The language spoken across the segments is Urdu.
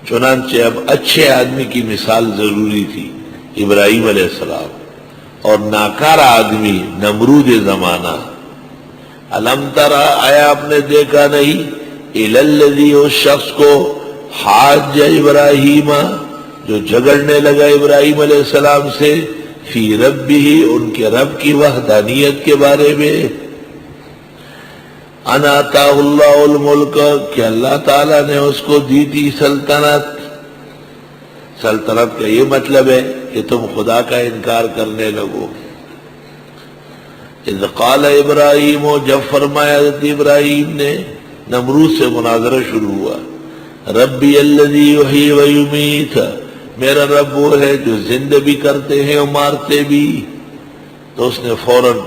چنانچہ اب اچھے آدمی کی مثال ضروری تھی، ابراہیم علیہ السلام، اور ناکارہ آدمی نمرود زمانہ۔ الم ترى، آیا آپ نے دیکھا نہیں، الی الذی، اس شخص کو، حاج ابراہیم، جو جھگڑنے لگا ابراہیم علیہ السلام سے، فی ربہ، ان کے رب کی وحدانیت کے بارے میں، ان آتاہ اللہ الملک، کہ اللہ تعالیٰ نے اس کو دی تھی سلطنت۔ سلطنت کا یہ مطلب ہے کہ تم خدا کا انکار کرنے لگو۔ اذ قال ابراہیم، جب فرمایا حضرت ابراہیم نے، نمرود سے مناظرہ شروع ہوا، ربی الذی یحیی و یمیت، میرا رب وہ ہے جو زندہ بھی کرتے ہیں اور مارتے بھی۔ تو اس نے فوراً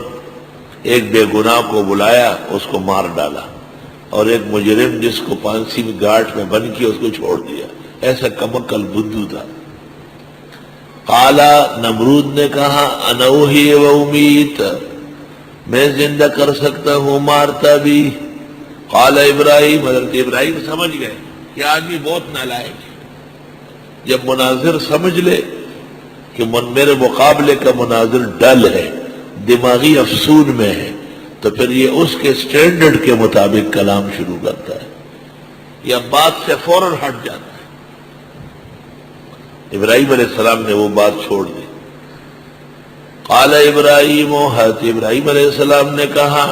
ایک بے گناہ کو بلایا، اس کو مار ڈالا، اور ایک مجرم جس کو پھانسی میں گاٹھ میں بند کیا اس کو چھوڑ دیا۔ ایسا کمکل بدھو تھا۔ قالا، نمرود نے کہا، انا احیی و امیت، میں زندہ کر سکتا ہوں مارتا بھی۔ قال ابراہیم، حضرت ابراہیم سمجھ گئے کہ آدمی بہت نالائق ہے۔ جب مناظر سمجھ لے کہ میرے مقابلے کا مناظر ڈل ہے، دماغی افسون میں ہے، تو پھر یہ اس کے سٹینڈرڈ کے مطابق کلام شروع کرتا ہے، یا بات سے فوراً ہٹ جاتا ہے۔ ابراہیم علیہ السلام نے وہ بات چھوڑ دی۔ قال ابراہیم، حضرت ابراہیم علیہ السلام نے کہا،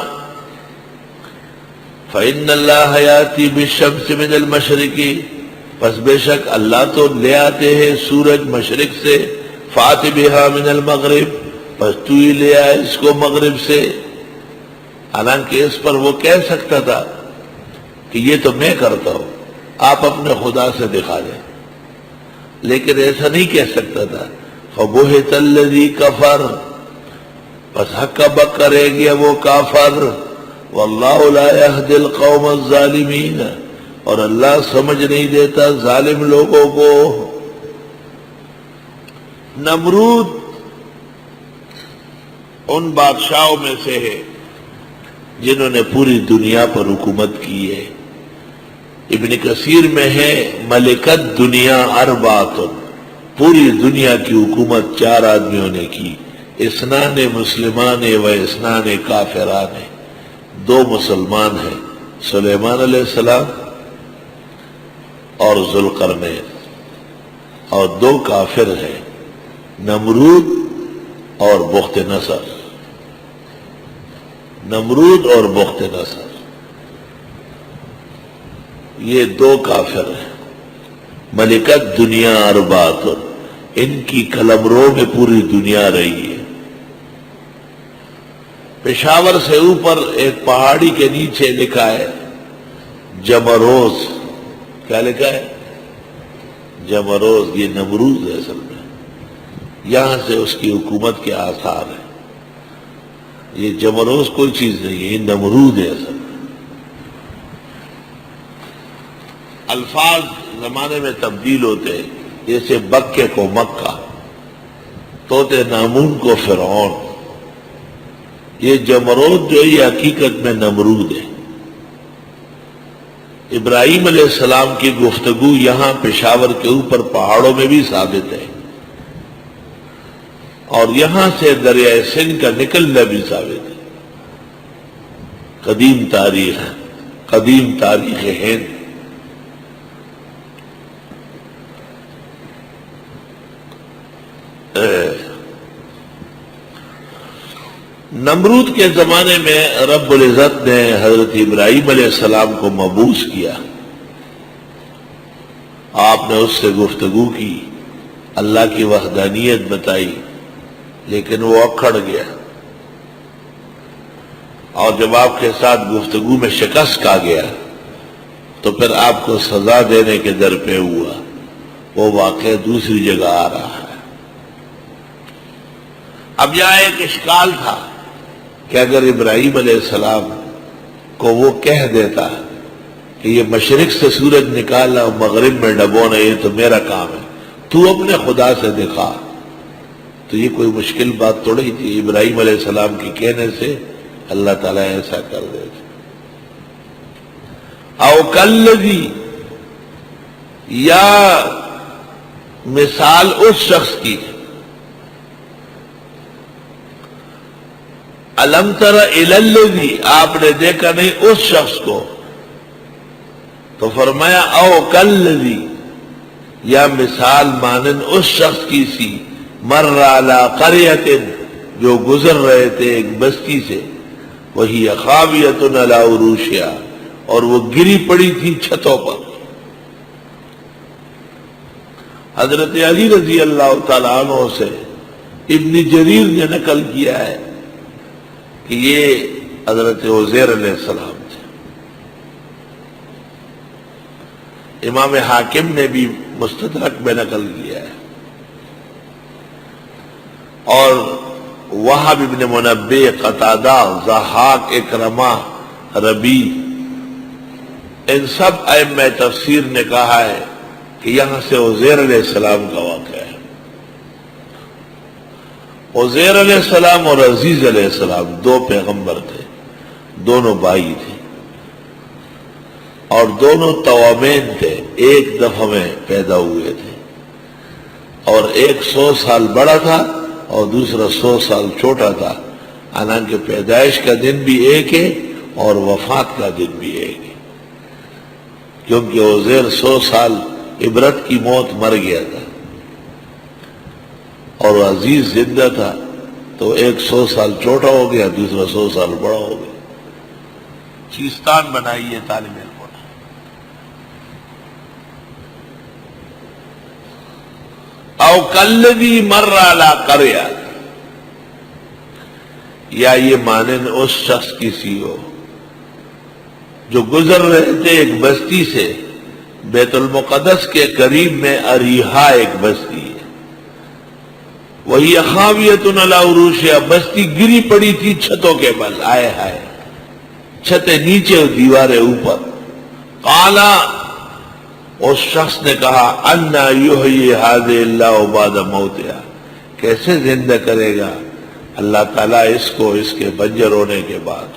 فإن اللہ یأتی بالشمس من المشرق، پس بے شک اللہ تو لے آتے ہیں سورج مشرق سے، فأت بہا من المغرب، پس تو ہی لے آئے اس کو مغرب سے۔ حالانکہ اس پر وہ کہہ سکتا تھا کہ یہ تو میں کرتا ہوں، آپ اپنے خدا سے دکھا دیں، لیکن ایسا نہیں کہہ سکتا تھا۔ فبہت الذی کفر، پس حق بک کرے گیا وہ کافر، واللہ لا یہدی القوم الظالمین، اور اللہ سمجھ نہیں دیتا ظالم لوگوں کو۔ نمرود ان بادشاہوں میں سے ہے جنہوں نے پوری دنیا پر حکومت کی ہے۔ ابن کثیر میں ہے، ملکت دنیا اربعۃ، پوری دنیا کی حکومت 4 آدمیوں نے کی، اثنان مسلمان و اثنان کافران، 2 مسلمان ہیں، سلیمان علیہ السلام اور ذوالقرنین، اور 2 کافر ہیں، نمرود اور بخت نصر۔ نمرود اور بخت نصر، یہ 2 کافر ہیں۔ ملکت دنیا اربعۃ، ان کی قلمرو میں پوری دنیا رہی ہے۔ پشاور سے اوپر ایک پہاڑی کے نیچے لکھا ہے جمروز۔ کیا لکھا ہے؟ جمروز۔ یہ نمرود ہے اصل میں، یہاں سے اس کی حکومت کے آثار ہیں۔ یہ جمروز کوئی چیز نہیں ہے، یہ نمرود ہے اصل میں۔ الفاظ زمانے میں تبدیل ہوتے ہیں، جیسے بکے کو مکہ، طوطے نامون کو فرعون۔ یہ جمرود جو یہ حقیقت میں نمرود ہے۔ ابراہیم علیہ السلام کی گفتگو یہاں پشاور کے اوپر پہاڑوں میں بھی ثابت ہے، اور یہاں سے دریائے سندھ کا نکلنا بھی ثابت ہے۔ قدیم تاریخ ہند۔ نمرود کے زمانے میں رب العزت نے حضرت ابراہیم علیہ السلام کو مبعوث کیا، آپ نے اس سے گفتگو کی، اللہ کی وحدانیت بتائی، لیکن وہ اکھڑ گیا، اور جب آپ کے ساتھ گفتگو میں شکست کھا گیا تو پھر آپ کو سزا دینے کے در پہ ہوا۔ وہ واقعہ دوسری جگہ آ رہا ہے۔ اب یہاں ایک اشکال تھا کہ اگر ابراہیم علیہ السلام کو وہ کہہ دیتا کہ یہ مشرق سے سورج نکالنا اور مغرب میں ڈبونا یہ تو میرا کام ہے، تو اپنے خدا سے دکھا، تو یہ کوئی مشکل بات تھوڑی تھی۔ ابراہیم علیہ السلام کے کہنے سے اللہ تعالیٰ ایسا کر دیتے۔ او کلذی، یا مثال اس شخص کی، الم تر الی الذی، آپ نے دیکھا نہیں اس شخص کو، تو فرمایا او کالذی، یا مثال مانند اس شخص کی سی، مر علی قریۃ، جو گزر رہے تھے ایک بستی سے، وہی خاویۃ علی عروشہا، اور وہ گری پڑی تھی چھتوں پر۔ حضرت علی رضی اللہ تعالیٰ عنہ سے ابن جریر نے نقل کیا ہے کہ یہ حضرت عزیر علیہ السلام تھے۔ امام حاکم نے بھی مستدرک میں نقل کیا ہے، اور وہب ابن منبہ، قتادہ، ضحاک، اکرمہ، ربی، ان سب ائمہ تفسیر نے کہا ہے کہ یہاں سے عزیر علیہ السلام کا واقعہ ہے۔ عزیر علیہ السلام اور عزیز علیہ السلام دو پیغمبر تھے، دونوں بھائی تھے، اور دونوں توامین تھے، ایک دفعہ میں پیدا ہوئے تھے، اور ایک 100 سال بڑا تھا اور دوسرا 100 سال چھوٹا تھا، حالانکہ پیدائش کا دن بھی ایک ہے اور وفات کا دن بھی ایک ہے، کیونکہ عزیر 100 سال عبرت کی موت مر گیا تھا، اور عزیز زندہ تھا، تو ایک 100 سال چھوٹا ہو گیا، دوسرا 100 سال بڑا ہو گیا۔ چیستان بنائیے طالب علم، او کالذی مر علی قریہ، یا یہ مانند اس شخص کی سی ہو جو گزر رہے تھے ایک بستی سے، بیت المقدس کے قریب میں اریحا ایک بستی ہے، وہی خاویۃ علی عروشہا، بستی گری پڑی تھی چھتوں کے بل، آئے ہائے، چھتیں نیچے اور دیواریں اوپر۔ قالا، اس شخص نے کہا، انا یحیی ھذہ اللہ بعد موتہا، کیسے زندہ کرے گا اللہ تعالیٰ اس کو اس کے بنجر ہونے کے بعد۔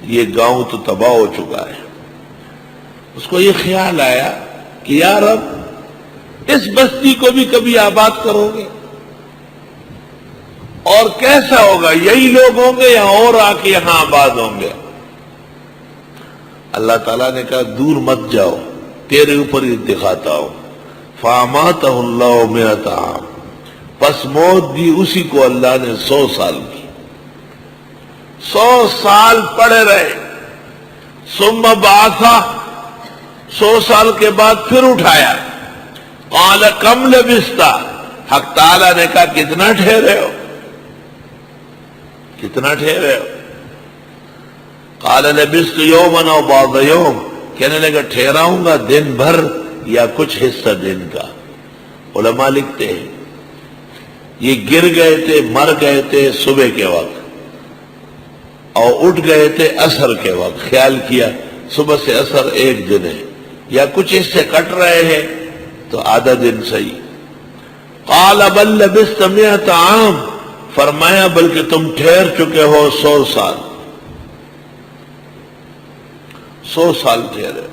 یہ گاؤں تو تباہ ہو چکا ہے۔ اس کو یہ خیال آیا کہ یا رب، اس بستی کو بھی کبھی آباد کرو گے، اور کیسا ہوگا؟ یہی لوگ ہوں گے یا اور آ کے یہاں آباد ہوں گے؟ اللہ تعالیٰ نے کہا دور مت جاؤ، تیرے اوپر ہی دکھاتا ہوں۔ فاماتہ اللہ 100 عام، پس موت دی اسی کو اللہ نے 100 سال کی، 100 سال پڑے رہے، ثم بعثہ، 100 سال کے بعد پھر اٹھایا۔ قال کم لبثت، حق تعالیٰ نے کہا کتنا ٹھہرے ہو، کتنا ٹھہرے ہو؟ قال لبثت یوما او بعض یوم، کہنے لگا ٹھہرا ہوں گا دن بھر یا کچھ حصہ دن کا۔ علماء لکھتے ہیں یہ گر گئے تھے، مر گئے تھے صبح کے وقت، اور اٹھ گئے تھے عصر کے وقت، خیال کیا صبح سے عصر ایک دن ہے، یا کچھ حصے کٹ رہے ہیں تو آدھا دن صحیح۔ قال بل لبثت 100 عام، فرمایا بلکہ تم ٹھہر چکے ہو 100 سال، 100 سال ٹھہرے۔